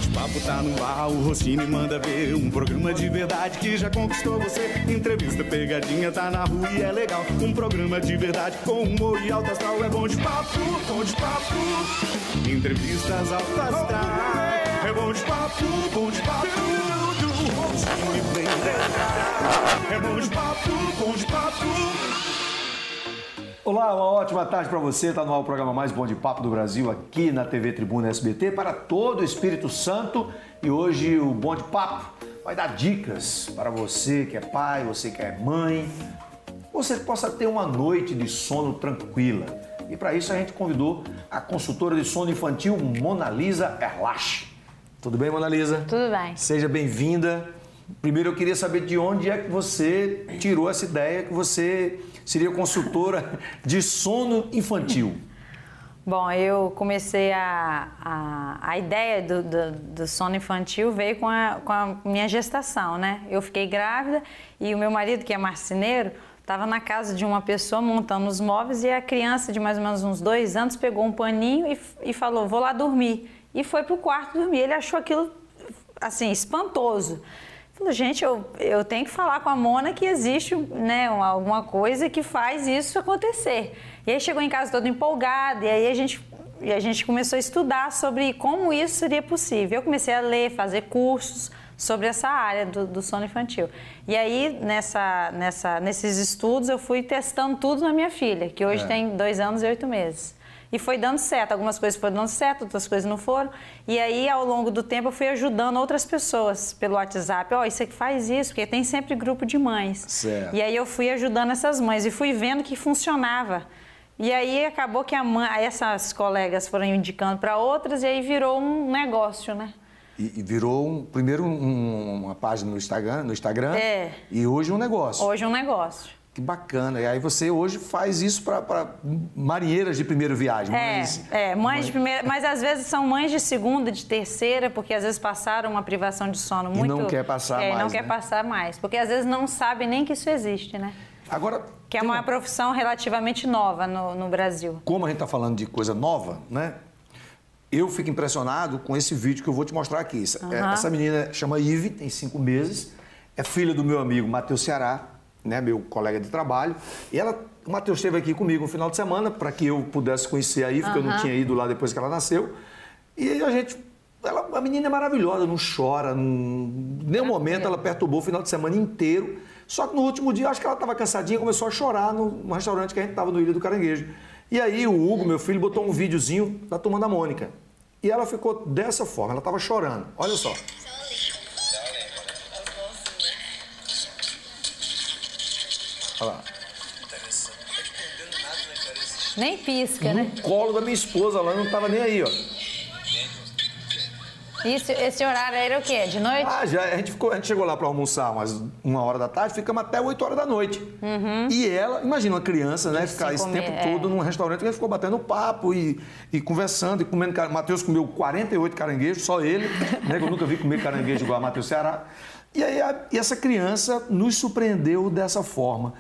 O papo tá no ar, o Rossini manda ver. Um programa de verdade que já conquistou você. Entrevista pegadinha, tá na rua e é legal. Um programa de verdade com humor e alto astral. É bom de papo, bom de papo. Entrevistas alto astral. É bom de papo, bom de papo. O Rossini vem detalhar. É bom de papo, bom de papo. Olá, uma ótima tarde para você. Está no ar o programa mais bom de papo do Brasil, aqui na TV Tribuna SBT, para todo o Espírito Santo. E hoje o Bom de Papo vai dar dicas para você que é pai, você que é mãe, você possa ter uma noite de sono tranquila. E para isso a gente convidou a consultora de sono infantil, Mona Lisa Erlach. Tudo bem, Mona Lisa? Tudo bem. Seja bem-vinda. Primeiro eu queria saber de onde é que você tirou essa ideia que você seria consultora de sono infantil. Bom, eu comecei a ideia do sono infantil veio com a minha gestação, né? Eu fiquei grávida e o meu marido, que é marceneiro, estava na casa de uma pessoa montando os móveis e a criança de mais ou menos uns 2 anos pegou um paninho e falou, vou lá dormir. E foi pro quarto dormir. Ele achou aquilo, assim, espantoso. Falei, gente, eu tenho que falar com a Mona que existe, né, alguma coisa que faz isso acontecer. E aí chegou em casa todo empolgado, e aí a gente começou a estudar sobre como isso seria possível. Eu comecei a ler, fazer cursos sobre essa área do sono infantil. E aí, nesses estudos, eu fui testando tudo na minha filha, que hoje tem 2 anos e 8 meses. E foi dando certo, algumas coisas foram dando certo, outras coisas não foram. E aí, ao longo do tempo, eu fui ajudando outras pessoas pelo WhatsApp. Ó, isso aqui faz isso, porque tem sempre grupo de mães. Certo. E aí eu fui ajudando essas mães e fui vendo que funcionava. E aí acabou que essas colegas foram indicando para outras e aí virou um negócio, né? E virou primeiro uma página no Instagram e hoje um negócio. Hoje um negócio. Que bacana. E aí você hoje faz isso para marinheiras de primeira viagem. Mães de primeira, mas às vezes são mães de segunda, de terceira, porque às vezes passaram uma privação de sono muito... E não quer passar mais, não quer passar mais, porque às vezes não sabem nem que isso existe, né? Agora... Que é uma profissão relativamente nova no Brasil. Como a gente está falando de coisa nova, né? Eu fico impressionado com esse vídeo que eu vou te mostrar aqui. Essa menina chama Ive, tem 5 meses, é filha do meu amigo Matheus Ceará, né, meu colega de trabalho, e o Matheus esteve aqui comigo no final de semana para que eu pudesse conhecer a Ive, porque eu não tinha ido lá depois que ela nasceu, e a menina é maravilhosa, não chora, em nenhum momento ela perturbou o final de semana inteiro, só que no último dia, acho que ela estava cansadinha, começou a chorar no restaurante que a gente estava no Ilha do Caranguejo. E aí o Hugo, meu filho, botou um videozinho da Turma da Mônica, e ela ficou dessa forma, ela estava chorando, olha só. Olha lá. Nem pisca, né? No colo da minha esposa, ela não estava nem aí, ó. Esse horário aí era o quê? De noite? A gente chegou lá para almoçar umas 1h da tarde, ficamos até 8h da noite. E ela, imagina uma criança, né, ficar esse tempo todo num restaurante, que ela ficou batendo papo e conversando e comendo. Matheus comeu 48 caranguejos, só ele, né, que eu nunca vi comer caranguejo igual a Matheus Ceará. E aí essa criança nos surpreendeu dessa forma.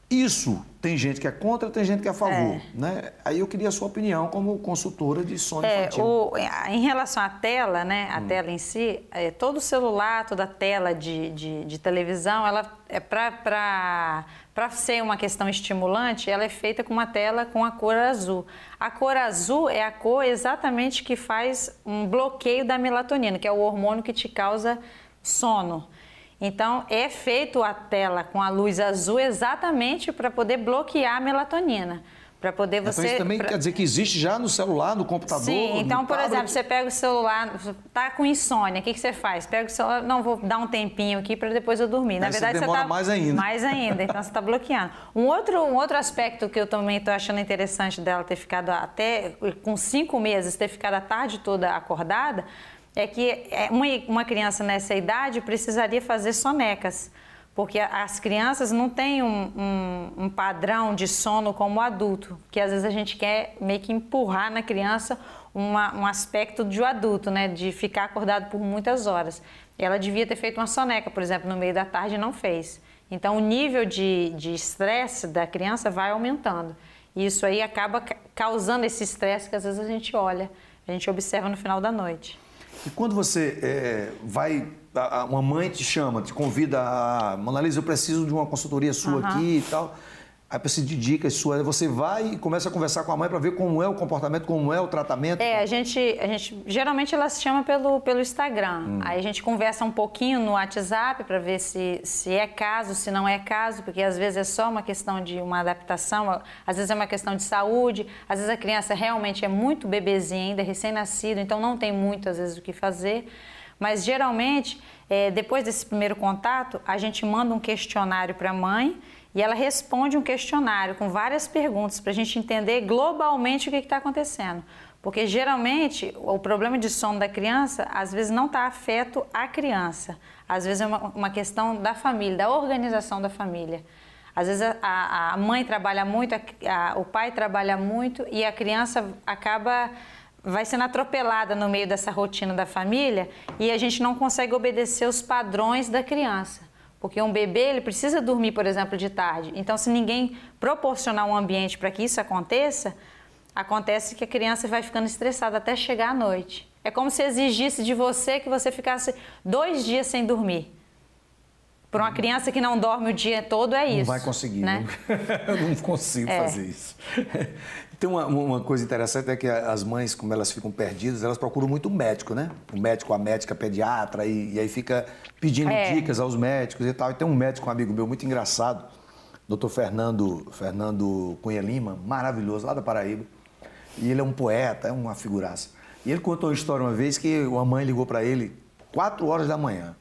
Isso, tem gente que é contra, tem gente que é a favor, né? Aí eu queria a sua opinião como consultora de sono infantil. Em relação à tela, né, a tela em si, todo celular, toda tela de televisão, ela é para ser uma questão estimulante, ela é feita com uma tela com a cor azul. A cor azul é a cor exatamente que faz um bloqueio da melatonina, que é o hormônio que te causa sono. Então, é feito a tela com a luz azul exatamente para poder bloquear a melatonina. Para poder você... Então, isso também quer dizer que existe já no celular, no computador, Sim, então, por tablet? exemplo, você pega o celular, tá com insônia, o que você faz? Pega o celular, não, vou dar um tempinho aqui para depois eu dormir. Na verdade, você demora tá mais ainda. Mais ainda, então você está bloqueando. Um outro aspecto que eu também estou achando interessante dela ter ficado até com 5 meses, ter ficado a tarde toda acordada, é que uma criança nessa idade precisaria fazer sonecas, porque as crianças não têm um padrão de sono como o adulto, que às vezes a gente quer meio que empurrar na criança um aspecto de adulto, né, de ficar acordado por muitas horas. Ela devia ter feito uma soneca, por exemplo, no meio da tarde e não fez. Então o nível de estresse da criança vai aumentando. E isso aí acaba causando esse estresse que às vezes a gente olha, a gente observa no final da noite. E quando você uma mãe te chama, te convida Mona Lisa, eu preciso de uma consultoria sua aqui e tal, aí precisa de dicas suas, você vai e começa a conversar com a mãe para ver como é o comportamento, como é o tratamento? A gente geralmente ela se chama pelo Instagram, aí a gente conversa um pouquinho no WhatsApp para ver se é caso, se não é caso, porque às vezes é só uma questão de uma adaptação, às vezes é uma questão de saúde, às vezes a criança realmente é muito bebezinha ainda, recém-nascido, então não tem muito às vezes o que fazer, mas geralmente depois desse primeiro contato a gente manda um questionário para a mãe e ela responde um questionário com várias perguntas para a gente entender globalmente o que está acontecendo. Porque geralmente o problema de sono da criança às vezes não está afeto à criança, às vezes é uma questão da família, da organização da família. Às vezes a mãe trabalha muito, o pai trabalha muito e a criança vai sendo atropelada no meio dessa rotina da família e a gente não consegue obedecer os padrões da criança. Porque um bebê, ele precisa dormir, por exemplo, de tarde. Então, se ninguém proporcionar um ambiente para que isso aconteça, acontece que a criança vai ficando estressada até chegar à noite. É como se exigisse de você que você ficasse 2 dias sem dormir. Para uma criança que não dorme o dia todo, é isso. Não vai conseguir, né? Eu não consigo fazer isso. Tem uma coisa interessante, é que as mães, como elas ficam perdidas, elas procuram muito o médico, né? O médico, a médica, a pediatra, e aí fica pedindo dicas aos médicos e tal. E tem um médico, um amigo meu, muito engraçado, Dr. Fernando Cunha Lima, maravilhoso, lá da Paraíba. E ele é um poeta, é uma figuraça. E ele contou uma história uma vez que uma mãe ligou para ele 4 horas da manhã.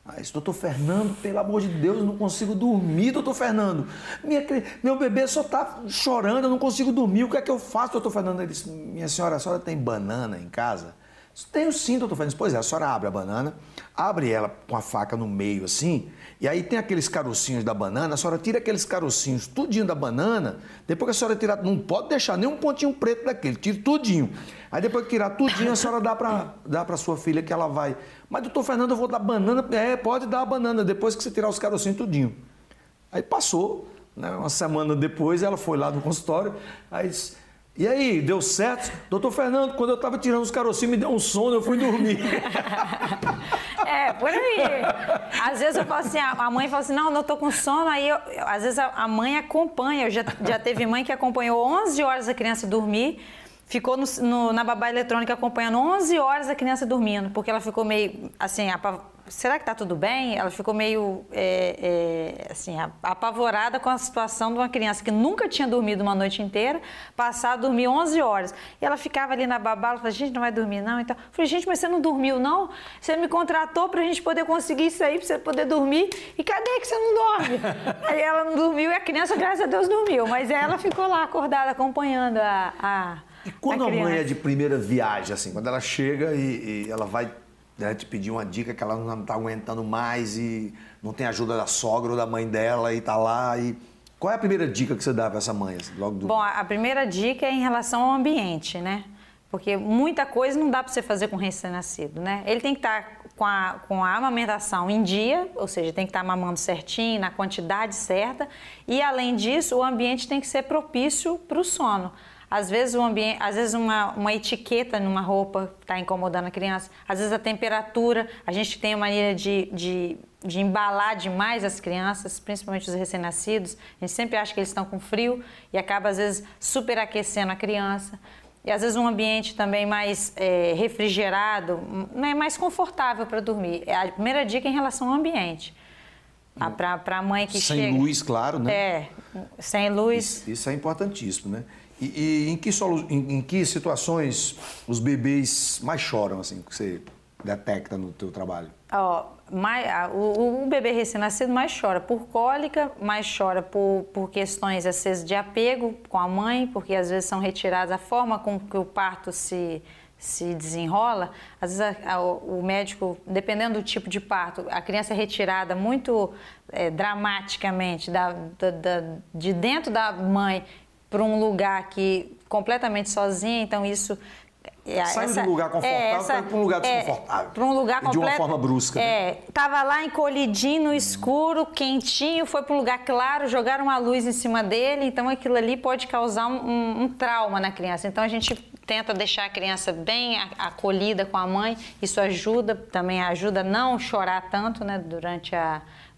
Aí disse, doutor Fernando, pelo amor de Deus, eu não consigo dormir, doutor Fernando. Meu bebê só está chorando, eu não consigo dormir, o que é que eu faço, doutor Fernando? Ele disse, minha senhora, a senhora tem banana em casa? Tenho sim, doutor Fernando. Pois é, a senhora abre a banana, abre ela com a faca no meio assim, e aí tem aqueles carocinhos da banana, a senhora tira aqueles carocinhos tudinho da banana, depois que a senhora tirar, não pode deixar nem um pontinho preto daquele, tira tudinho. Aí depois que tirar tudinho, a senhora dá para sua filha que ela vai. Mas, doutor Fernando, eu vou dar banana. Pode dar a banana, depois que você tirar os carocinhos tudinho. Aí passou, né, uma semana depois, ela foi lá no consultório, aí disse, e aí, deu certo? Doutor Fernando, quando eu estava tirando os carocinhos, me deu um sono, eu fui dormir. Por aí. Às vezes eu falo assim, a mãe fala assim, não, eu tô com sono, aí às vezes a mãe acompanha, já teve mãe que acompanhou 11 horas a criança dormir, ficou na babá eletrônica acompanhando 11 horas a criança dormindo, porque ela ficou meio, assim, será que tá tudo bem? Ela ficou meio, assim, apavorada com a situação de uma criança que nunca tinha dormido uma noite inteira, passar a dormir 11 horas. E ela ficava ali na babá, ela falou, gente, não vai dormir não? Então, eu falei, gente, mas você não dormiu não? Você me contratou pra gente poder conseguir isso aí, pra você poder dormir, e cadê que você não dorme? Aí ela não dormiu e a criança, graças a Deus, dormiu, mas ela ficou lá acordada, acompanhando E quando a mãe é de primeira viagem, assim, quando ela chega e ela vai, né, te pedir uma dica que ela não está aguentando mais e não tem ajuda da sogra ou da mãe dela e tá lá e... Qual é a primeira dica que você dá para essa mãe? Assim, Bom, a primeira dica é em relação ao ambiente, né? Porque muita coisa não dá para você fazer com recém-nascido, né? Ele tem que estar com a amamentação em dia, ou seja, tem que estar mamando certinho, na quantidade certa, e além disso, o ambiente tem que ser propício para o sono. Às vezes uma etiqueta numa roupa está incomodando a criança, às vezes a temperatura, a gente tem a maneira de embalar demais as crianças, principalmente os recém-nascidos, a gente sempre acha que eles estão com frio e acaba às vezes superaquecendo a criança. E às vezes um ambiente também mais refrigerado, né, mais confortável para dormir. A primeira dica é em relação ao ambiente. Para a mãe que chega... Sem luz, claro, né? Sem luz. Isso é importantíssimo, né? E em que situações os bebês mais choram, assim, que você detecta no teu trabalho? O bebê recém-nascido mais chora por cólica, mais chora por questões, às vezes, de apego com a mãe, porque às vezes são retiradas a forma com que o parto se desenrola. Às vezes o médico, dependendo do tipo de parto, a criança é retirada muito dramaticamente de dentro da mãe para um lugar que completamente sozinha, então isso Saiu de um lugar confortável para um lugar desconfortável. Para um lugar completo. De uma forma brusca. Tava lá encolhidinho no escuro, quentinho, foi para um lugar claro, jogaram uma luz em cima dele, então aquilo ali pode causar um trauma na criança. Então a gente tenta deixar a criança bem acolhida com a mãe, isso também ajuda a não chorar tanto, né, durante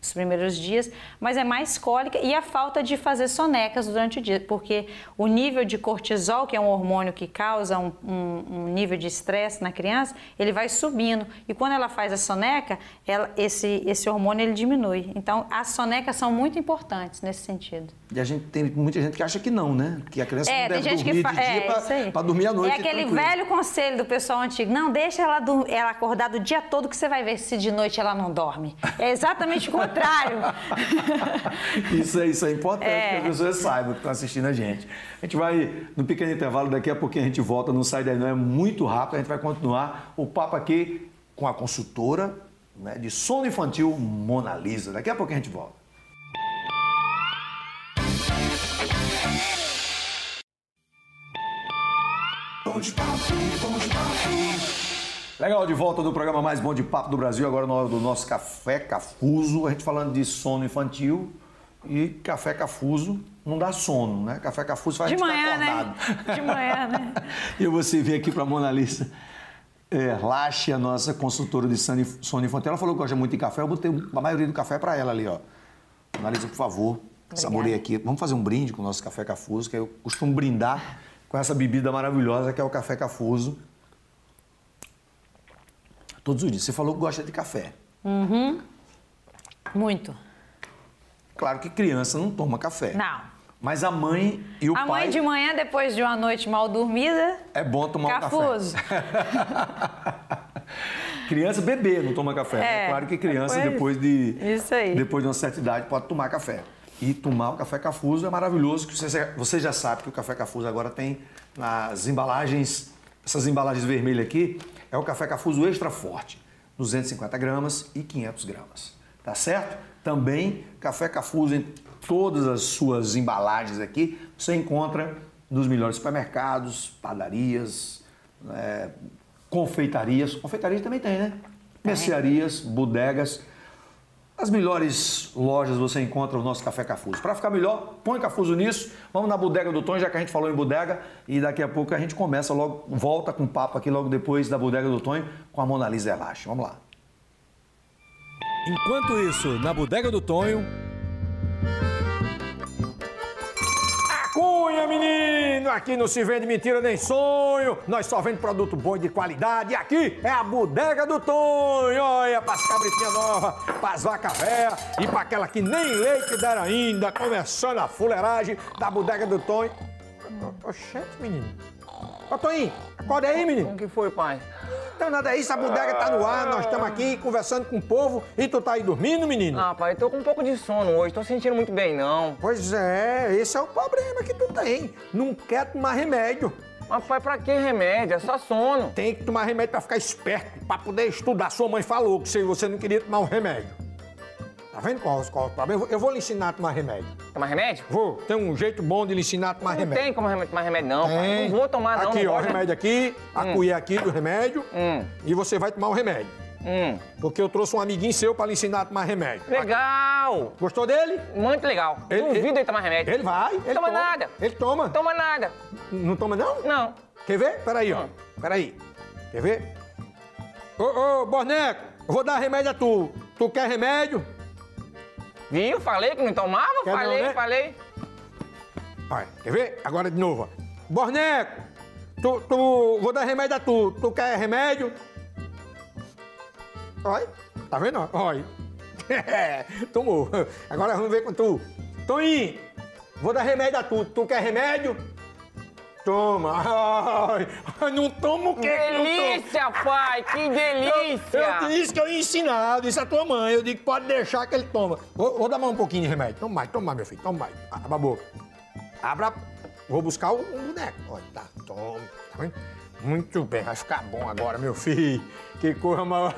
os primeiros dias, mas é mais cólica e a falta de fazer sonecas durante o dia, porque o nível de cortisol, que é um hormônio que causa um nível de estresse na criança, ele vai subindo. E quando ela faz a soneca, esse hormônio ele diminui. Então, as sonecas são muito importantes nesse sentido. E tem muita gente que acha que não, né? Que a criança não deve dormir de dia para dormir à noite. É aquele velho conselho do pessoal antigo, não deixa ela acordar do dia todo que você vai ver se de noite ela não dorme. É exatamente o contrário. Isso é importante que as pessoas saibam que estão assistindo a gente. A gente vai no pequeno intervalo, daqui a pouquinho a gente volta, não sai daí não, é muito rápido, a gente vai continuar o papo aqui com a consultora, né, de sono infantil, Mona Lisa. Daqui a pouquinho a gente volta. Legal, de volta do programa mais bom de papo do Brasil, agora na hora do nosso Café Cafuso, a gente falando de sono infantil e Café Cafuso não dá sono, né? Café Cafuso faz a gente ficar acordado. Né? De manhã, né? E você vem aqui para a Mona Lisa Lache, a nossa consultora de sono infantil, ela falou que gosta muito de café, eu botei a maioria do café para ela ali, ó. Mona Lisa, por favor, saboreie aqui. Vamos fazer um brinde com o nosso Café Cafuso, que eu costumo brindar com essa bebida maravilhosa que é o Café Cafuso. Todos os dias. Você falou que gosta de café. Uhum. Muito. Claro que criança não toma café. Não. Mas a mãe e o pai... A mãe de manhã, depois de uma noite mal dormida... É bom tomar Cafuso. um café. Criança, bebê não toma café. É claro que criança, depois de uma certa idade, pode tomar café. E tomar o Café Cafuso é maravilhoso, que você já sabe que o Café Cafuso agora tem nas embalagens, essas embalagens vermelhas aqui, é o Café Cafuso Extra Forte, 250 gramas e 500 gramas, tá certo? Também Café Cafuso em todas as suas embalagens aqui, você encontra nos melhores supermercados, padarias, confeitarias também tem, né? Mercearias, bodegas. As melhores lojas você encontra o nosso Café Cafuso. Para ficar melhor, põe Cafuso nisso. Vamos na Bodega do Tonho, já que a gente falou em bodega. E daqui a pouco a gente começa logo, volta com o papo aqui logo depois da Bodega do Tonho com a Mona Lisa Lache. Vamos lá. Enquanto isso, na Bodega do Tonho... Cunha, menino! Aqui não se vende mentira nem sonho. Nós só vendemos produto bom e de qualidade. E aqui é a Bodega do Tonho. Olha, para as cabritinhas novas, para as vacas velhas e para aquela que nem leite deram ainda. Começando a fuleiragem da Bodega do Tonho. Oxente, menino. Ô, Toninho, acorda aí, menino. Como que foi, pai? Então nada é isso, a bodega tá no ar, nós estamos aqui conversando com o povo e tu tá aí dormindo, menino? Ah, pai, eu tô com um pouco de sono hoje, tô sentindo muito bem, não. Pois é, esse é o problema que tu tem. Não quer tomar remédio. Mas, pai, pra que remédio? É só sono. Tem que tomar remédio pra ficar esperto, pra poder estudar. Sua mãe falou que se você não queria tomar um remédio. Tá vendo qual o problema? Eu vou lhe ensinar a tomar remédio. Tomar remédio? Vou. Tem um jeito bom de lhe ensinar a tomar remédio. Não tem como tomar remédio, não, pai. Não vou tomar, não. Aqui, não ó, o remédio aqui, a colher aqui do remédio. E você vai tomar o remédio. Porque eu trouxe um amiguinho seu pra lhe ensinar a tomar remédio. Legal! Gostou dele? Muito legal. Duvido ele tomar remédio. Ele vai. Ele toma nada. Ele toma. Toma nada. Não toma, não? Não. Quer ver? Peraí, ó. Peraí. Quer ver? Ô, Borneco, eu vou dar remédio a tu. Tu quer remédio? Viu? Falei que não tomava? Quer falei, não, né? falei. Olha, quer ver? Agora de novo, ó. Borneco, vou dar remédio a tu. Tu quer remédio? Olha, tá vendo? Olha. Tomou. Agora vamos ver com tu. Toninho, vou dar remédio a tu. Tu quer remédio? Toma. Ai, não toma o quê? Delícia, pai, que delícia. Eu disse que eu ia ensinar, eu disse a tua mãe. Eu digo que pode deixar que ele toma. Vou dar mais um pouquinho de remédio. Toma mais, meu filho, toma mais. Abra a boca. Abra. Vou buscar um boneco. Olha, tá, toma. Tá vendo? Muito bem, vai ficar bom agora, meu filho. Que coisa mal.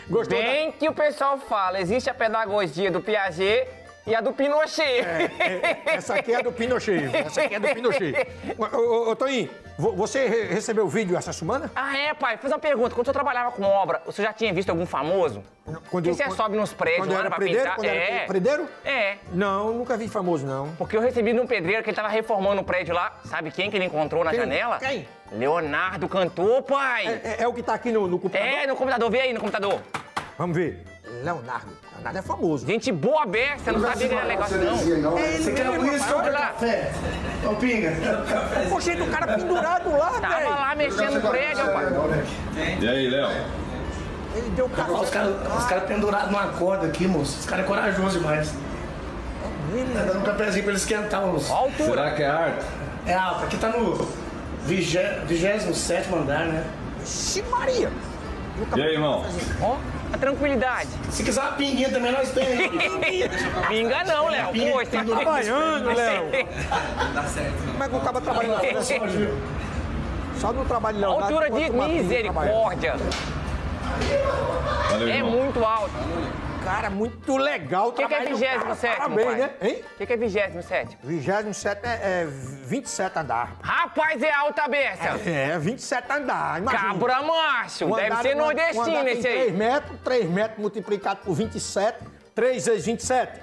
Gostou? Bem que o pessoal fala, existe a pedagogia do Piaget E a do Pinochet. Essa aqui é do Pinochet. Ô, Toninho, você recebeu o vídeo essa semana? Ah, é, pai. Fiz uma pergunta. Quando o senhor trabalhava com obra, você já tinha visto algum famoso? Que você sobe nos prédios quando lá era pra predeiro, pintar? quando era predeiro? É. Não, nunca vi famoso, não. Porque eu recebi de um pedreiro que ele tava reformando um prédio lá. Sabe quem que ele encontrou na janela? Quem? Leonardo cantor, pai. É o que tá aqui no computador? É, no computador. Vê aí no computador. Vamos ver. Leonardo é famoso. Gente boa beça, não sabia que ele era legal assim, não. Você quer uísque ou café? Ô, Pinga. Poxa, o cara pendurado lá, velho. Tava lá mexendo no prédio, pai. E aí, Léo? Ele deu café. Os caras pendurados numa corda aqui, moço. Os caras é corajosos demais. Tá dando um cafezinho pra eles esquentar, moço. Ó a altura. Será que é arte? É alto. Aqui tá no 27º andar, né? Ixi, Maria. E aí, irmão? Ó, a tranquilidade. Se quiser uma pinguinha também, nós temos. Pinga não, Léo. Poxa, Tá trabalhando, Léo. Como é que o cara trabalha na Só no trabalho de Leonardo. Altura de misericórdia. Valeu, É irmão. muito alto. Cara, muito legal. O que é 27º, Parabéns, pai? né? Hein? O que é 27º? 27 é 27 andar. Rapaz, é alta a beça. É, 27 andar. Imagina. Cabra macho. Um Deve andar- ser um nordestino andar tem esse aí. 3 metros multiplicado por 27. 3 vezes 27.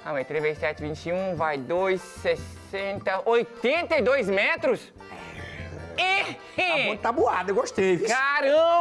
Ah, mas 3 vezes 7, 21, vai 2, 60, 82 metros? Tá bom de tabuada, eu gostei, viu? Tá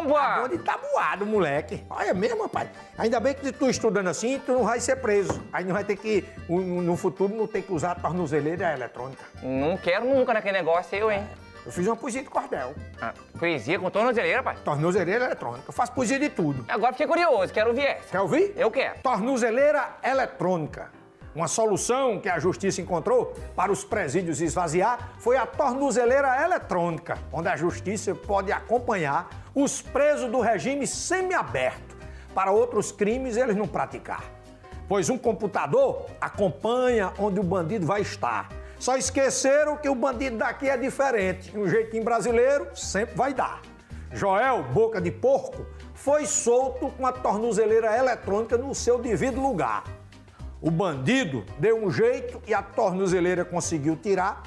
bom Caramba! de tabuado, moleque. Olha mesmo, rapaz. Ainda bem que tu estudando assim, tu não vai ser preso. Aí não vai ter que, no futuro, não ter que usar a tornozeleira eletrônica. Não quero nunca naquele negócio eu, hein? Eu fiz uma poesia de cordel. Ah, poesia com tornozeleira, pai. Tornozeleira eletrônica. Eu faço poesia de tudo. Agora fiquei curioso, quero ouvir essa. Quer ouvir? Eu quero. Tornozeleira eletrônica. Uma solução que a justiça encontrou para os presídios esvaziar foi a tornozeleira eletrônica, onde a justiça pode acompanhar os presos do regime semiaberto para outros crimes eles não praticar. Pois um computador acompanha onde o bandido vai estar. Só esqueceram que o bandido daqui é diferente. Um jeitinho brasileiro sempre vai dar. Joel, boca de porco, foi solto com a tornozeleira eletrônica no seu devido lugar. O bandido deu um jeito e a tornozeleira conseguiu tirar.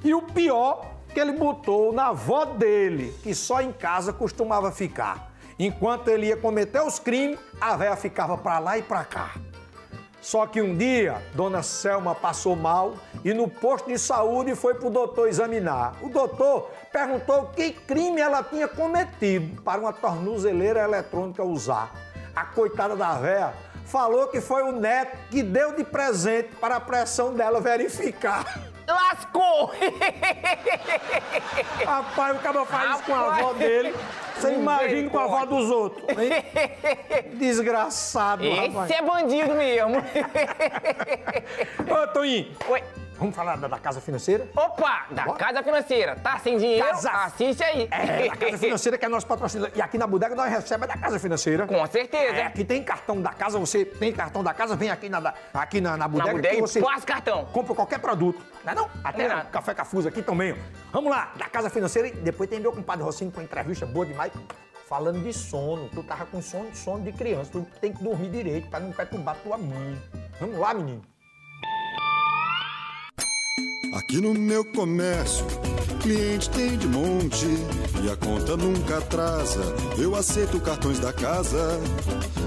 E o pior, que ele botou na avó dele, que só em casa costumava ficar. Enquanto ele ia cometer os crimes, a véia ficava pra lá e pra cá. Só que um dia, Dona Selma passou mal e no posto de saúde foi pro doutor examinar. O doutor perguntou que crime ela tinha cometido para uma tornozeleira eletrônica usar. A coitada da véia falou que foi o neto que deu de presente para a pressão dela verificar. Lascou! Rapaz, o cara faz isso com a avó dele. Você imagina com a avó dos outros, hein? Desgraçado, rapaz. Esse é bandido mesmo. Ô, Toninho, Oi. vamos falar da Casa Financeira? Opa, da Bora. Casa Financeira. Tá sem dinheiro? Casa- Assiste aí. É, a Casa Financeira que é nosso patrocinador. E aqui na bodega nós recebemos da Casa Financeira. Com certeza. É, aqui tem cartão da casa, você tem cartão da casa, vem aqui na bodega, Na bodega que e você passa cartão. compra qualquer produto. Não é não? Até Não. Café Cafuso aqui também, ó. Vamos lá, da Casa Financeira e depois tem meu compadre Rocinho com entrevista boa demais. Falando de sono, tu tava com sono de criança, tu tem que dormir direito pra não perturbar tua mãe. Vamos lá, menino. Aqui no meu comércio, cliente tem de monte e a conta nunca atrasa. Eu aceito cartões da casa.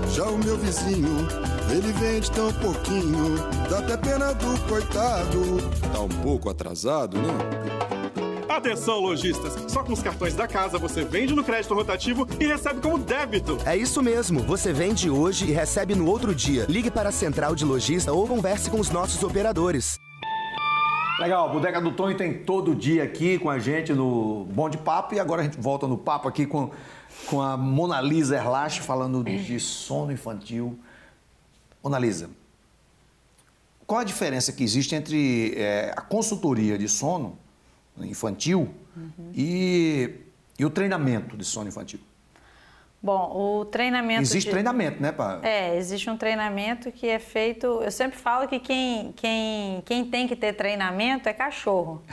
Já o meu vizinho, ele vende tão pouquinho, dá até pena do coitado. Tá um pouco atrasado, né? Atenção, lojistas! Só com os cartões da casa você vende no crédito rotativo e recebe como débito. É isso mesmo, você vende hoje e recebe no outro dia. Ligue para a central de lojista ou converse com os nossos operadores. Legal, a Bodega do Tonho tem todo dia aqui com a gente no Bom de Papo e agora a gente volta no papo aqui com a Mona Lisa Erlach falando de sono infantil. Mona Lisa, qual a diferença que existe entre a consultoria de sono infantil e o treinamento de sono infantil? Bom, o treinamento... Existe treinamento, né, pá? Existe um treinamento que é feito... Eu sempre falo que quem tem que ter treinamento é cachorro,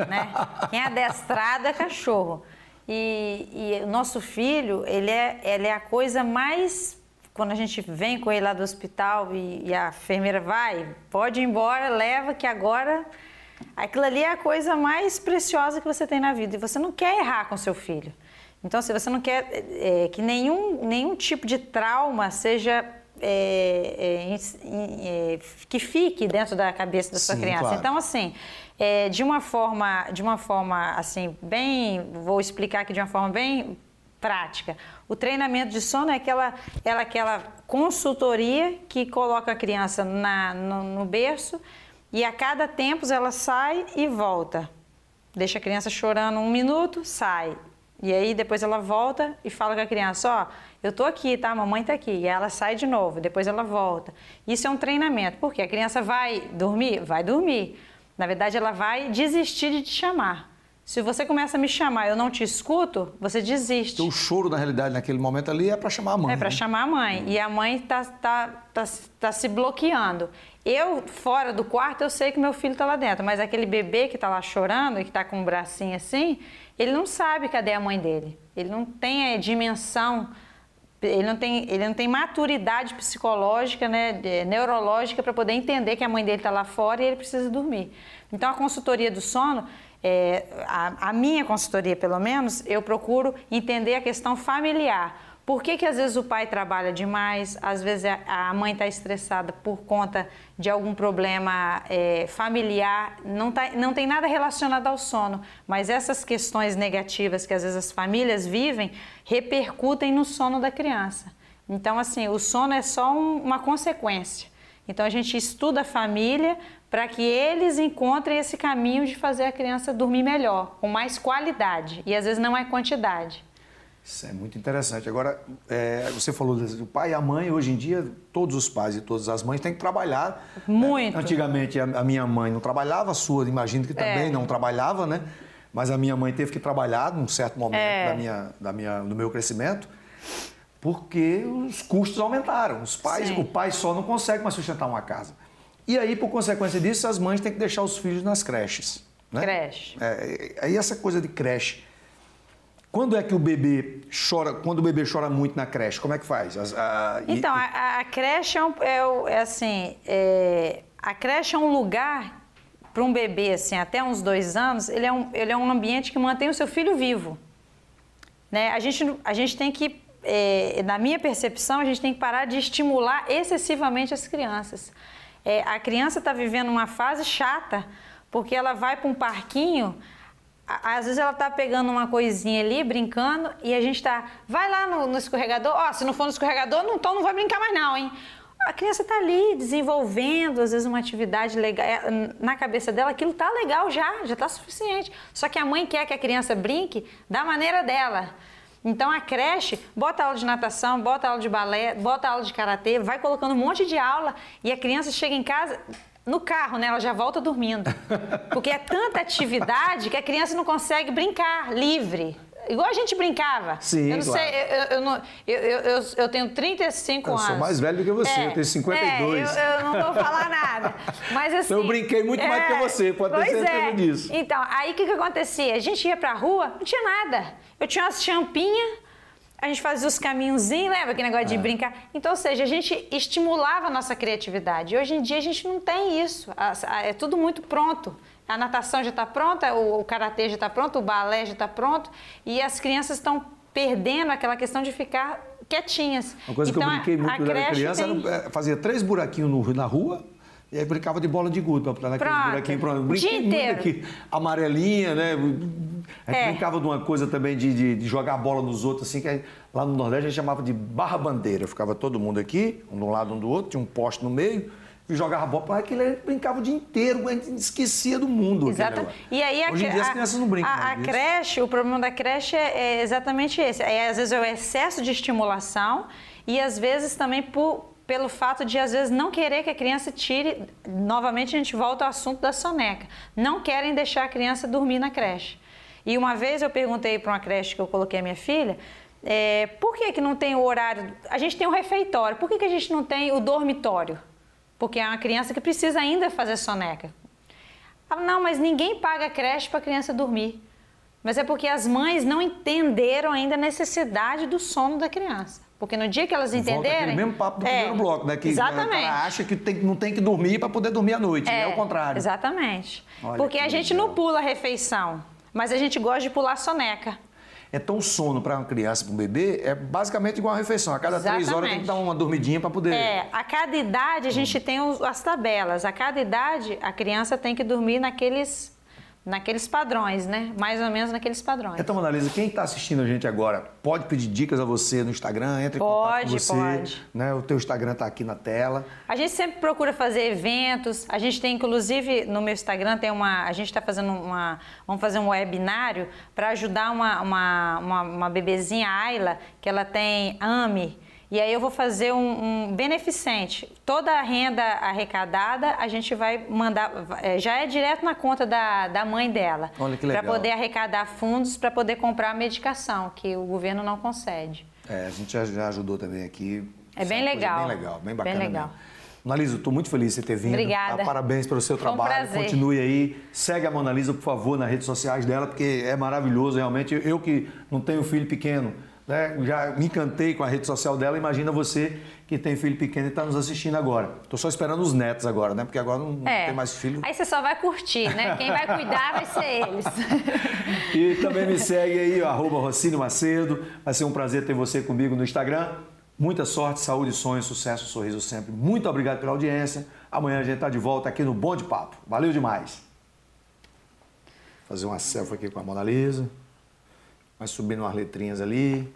né? Quem é adestrado é cachorro. E o nosso filho, ele é a coisa mais quando a gente vem com ele lá do hospital e a enfermeira vai, pode ir embora, leva, que agora aquilo ali é a coisa mais preciosa que você tem na vida. E você não quer errar com seu filho. Então, se você não quer que nenhum tipo de trauma seja que fique dentro da cabeça da sua criança. Claro. Então, assim, de uma forma assim, vou explicar aqui de uma forma bem prática. O treinamento de sono é aquela consultoria que coloca a criança no berço e a cada tempo ela sai e volta. Deixa a criança chorando 1 minuto, sai. E aí depois ela volta e fala com a criança, ó, eu tô aqui, tá? Mamãe tá aqui. E ela sai de novo, depois ela volta. Isso é um treinamento, porque a criança vai dormir? Vai dormir. Na verdade, ela vai desistir de te chamar. Se você começa a me chamar e eu não te escuto, você desiste. Então, o choro, na realidade, naquele momento ali é para chamar a mãe. É para chamar a mãe. E a mãe tá se bloqueando. Eu, fora do quarto, eu sei que meu filho tá lá dentro. Mas aquele bebê que tá lá chorando e que tá com o bracinho assim, ele não sabe cadê a mãe dele. Ele não tem dimensão, ele não tem maturidade psicológica, né, neurológica para poder entender que a mãe dele tá lá fora e ele precisa dormir. Então, a consultoria do sono... a minha consultoria, pelo menos, eu procuro entender a questão familiar. Por que às vezes o pai trabalha demais, às vezes a mãe está estressada por conta de algum problema familiar, não tem nada relacionado ao sono, mas essas questões negativas que às vezes as famílias vivem repercutem no sono da criança. Então, assim, o sono é só uma consequência. Então, a gente estuda a família para que eles encontrem esse caminho de fazer a criança dormir melhor, com mais qualidade, e às vezes não é quantidade. Isso é muito interessante. Agora, você falou do pai e a mãe, hoje em dia, todos os pais e todas as mães têm que trabalhar. Muito. Antigamente, a minha mãe não trabalhava, a sua, imagino que também não trabalhava, né? Mas a minha mãe teve que trabalhar num certo momento do meu crescimento, porque os custos aumentaram. O pai só não consegue mais sustentar uma casa. E aí, por consequência disso, as mães têm que deixar os filhos nas creches. Né? Creche. Aí essa coisa de creche. Quando é que o bebê chora? Quando o bebê chora muito na creche, como é que faz? Então, a creche a creche é um lugar para um bebê assim, até uns 2 anos. Ele é um ambiente que mantém o seu filho vivo. Né? A gente tem que, na minha percepção, a gente tem que parar de estimular excessivamente as crianças. A criança está vivendo uma fase chata, porque ela vai para um parquinho, às vezes ela está pegando uma coisinha ali, brincando, e a gente vai lá no escorregador, se não for no escorregador, então não vai brincar mais não, hein? A criança está ali desenvolvendo, às vezes, uma atividade legal, na cabeça dela aquilo está legal já está suficiente. Só que a mãe quer que a criança brinque da maneira dela. Então, a creche, bota aula de natação, bota aula de balé, bota aula de karatê, vai colocando um monte de aula e a criança chega em casa, no carro, né? Ela já volta dormindo. Porque é tanta atividade que a criança não consegue brincar livre. Igual a gente brincava. Sim, eu não sei, eu tenho 35 anos. Eu sou mais velho do que você, eu tenho 52. Eu não vou falar nada. Mas assim... Eu brinquei muito mais do que você, pode ter certeza disso. Então, aí o que acontecia? A gente ia pra rua, não tinha nada. Eu tinha umas champinhas, a gente fazia os caminhozinhos, lembra aquele negócio de brincar? Então, ou seja, a gente estimulava a nossa criatividade. Hoje em dia a gente não tem isso. É tudo muito pronto. A natação já está pronta, o karatê já está pronto, o balé já está pronto. E as crianças estão perdendo aquela questão de ficar quietinhas. Uma coisa que eu brinquei muito quando era criança, fazia 3 buraquinhos na rua. E aí brincava de bola de gude, para naquele buraquinho. Brinquei muito aqui, amarelinha, né? A gente brincava de uma coisa também de jogar a bola nos outros, assim, que lá no Nordeste a gente chamava de barra-bandeira. Ficava todo mundo aqui, um de um lado, um do outro, tinha um poste no meio, e jogava a bola. Aquilo a gente brincava o dia inteiro, a gente esquecia do mundo. Exato. E aí hoje em dia as crianças não brincam mais disso. Creche, o problema da creche é exatamente esse. Às vezes é o excesso de estimulação e às vezes também pelo fato de, às vezes, não querer que a criança tire... Novamente, a gente volta ao assunto da soneca. Não querem deixar a criança dormir na creche. E uma vez eu perguntei para uma creche que eu coloquei a minha filha, por que não tem o horário... A gente tem um refeitório, por que a gente não tem o dormitório? Porque é uma criança que precisa ainda fazer soneca. Não, mas ninguém paga creche para a criança dormir. Mas é porque as mães não entenderam ainda a necessidade do sono da criança. Porque no dia que elas Volta entenderem... aquele mesmo papo do primeiro bloco, né? Que exatamente. o cara acha que não tem que dormir para poder dormir à noite. É o contrário. Exatamente. Olha, porque a gente não pula a refeição, mas a gente gosta de pular soneca. Então, o sono para uma criança, para um bebê, é basicamente igual a refeição. A cada 3 horas tem que dar uma dormidinha para poder... A cada idade a gente tem as tabelas. A cada idade a criança tem que dormir naqueles padrões, né? Mais ou menos naqueles padrões. Então, Monalisa, quem está assistindo a gente agora pode pedir dicas a você no Instagram, entre em contato com você. Pode. Né? O teu Instagram está aqui na tela. A gente sempre procura fazer eventos. A gente tem, inclusive, no meu Instagram, a gente está fazendo vamos fazer um webinário para ajudar uma bebezinha, Ayla, que ela tem AME. E aí eu vou fazer um beneficente. Toda a renda arrecadada a gente vai mandar, já é direto na conta da mãe dela. Olha que legal. Para poder arrecadar fundos para poder comprar a medicação, que o governo não concede. A gente já ajudou também aqui. É bem legal. Bem legal, bem bacana. Bem legal. Monalisa, estou muito feliz de você ter vindo. Obrigada. Parabéns pelo seu trabalho. Foi um prazer. Continue aí. Segue a Monalisa, por favor, nas redes sociais dela, porque é maravilhoso, realmente. Eu que não tenho filho pequeno, né, já me encantei com a rede social dela. Imagina você que tem filho pequeno e está nos assistindo agora. Estou só esperando os netos agora, né? Porque agora não tem mais filho. Aí você só vai curtir, né? Quem vai cuidar vai ser eles. E também me segue aí, @Rocinio Macedo. Vai ser um prazer ter você comigo no Instagram. Muita sorte, saúde, sonhos, sucesso, sorriso sempre. Muito obrigado pela audiência. Amanhã a gente está de volta aqui no Bom de Papo. Valeu demais. Vou fazer uma selfie aqui com a Monalisa. Vai subindo umas letrinhas ali.